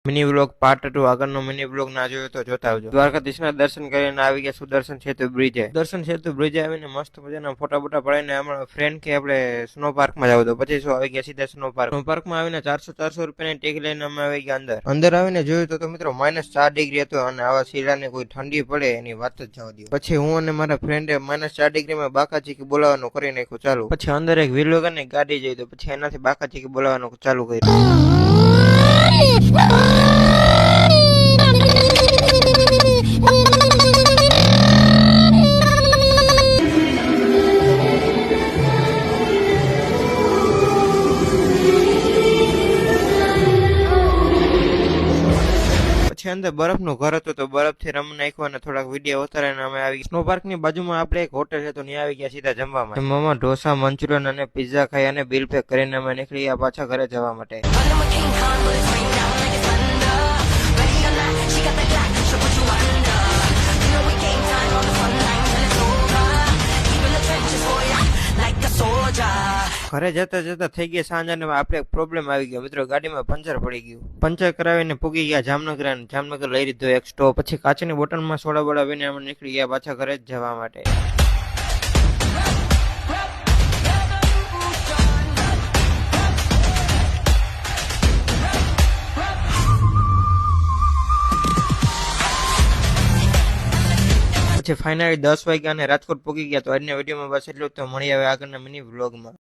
Mini vlog part 2 આગળનો mini vlog ના જોયો તો જોતા આવજો। દ્વારકાધીશના દર્શન કરીને આવી ગયા સુદર્શન સેતુ બ્રિજે। દર્શન સેતુ બ્રિજે આવીને મસ્ત મજાના ફોટા બોટા પડાવીને અમારો ફ્રેન્ડ કે આપણે સ્નો પાર્કમાં જાવ તો પછી શું આવી ગયા સીધા સ્નો પાર્કમાં આવીને 400 રૂપિયાની ટિકિટ લઈને અમે આવી ગયા અંદર આવીને જોયું તો મિત્રો -4 ડિગ્રી હતો અને આવા શિરાને કોઈ ઠંડી પડે એની વાત જ જવા દો। પછી હું અને મારા ફ્રેન્ડે -4 ડિગ્રીમાં બાકાચીકી બોલાવવાનું કરી નાખ્યું ચાલુ। પછી અંદર એક વ્હીલ વગરની ગાડી જઈ તો પછી એનાથી બાકાચીકી બોલાવવાનું ચાલુ કર્યું। પછી અંદર બરફનું ઘર હતું તો બરફથી રમ નાખ્યો અને થોડાક વિડીયો ઉતારીને અમે આવી સ્નો પાર્કની બાજુમાં આપણે એક હોટેલ છે તો ત્યાં આવી ગયા સીધા જમવામાં ઢોસા મંચુરિયન અને પિઝા ખાઈ અને બિલ પે કરીને અમે નીકળી ગયા પાછા ઘરે જવા માટે। ઘરે જતા જતા થઈ ગયા સાંજ અને આપણે પ્રોબ્લેમ આવી ગયો મિત્રો, ગાડીમાં પંચર પડી ગયું। પંચર કરાવીને પૂગી ગયા જામનગર અને જામનગર લઈ લીધો એક સ્ટોપ। પછી કાચની બોટલમાં સોડા બોડાવીને અમે નીકળી ગયા પાછા ઘરે જ જવા માટે। પછી ફાઇનલી 10 વાગ્યા અને રાજકોટ પૂગી ગયા। તો આજના વિડીયોમાં બસ એટલું જ, તો મળી આવે આગળના મિની વ્લોગમાં।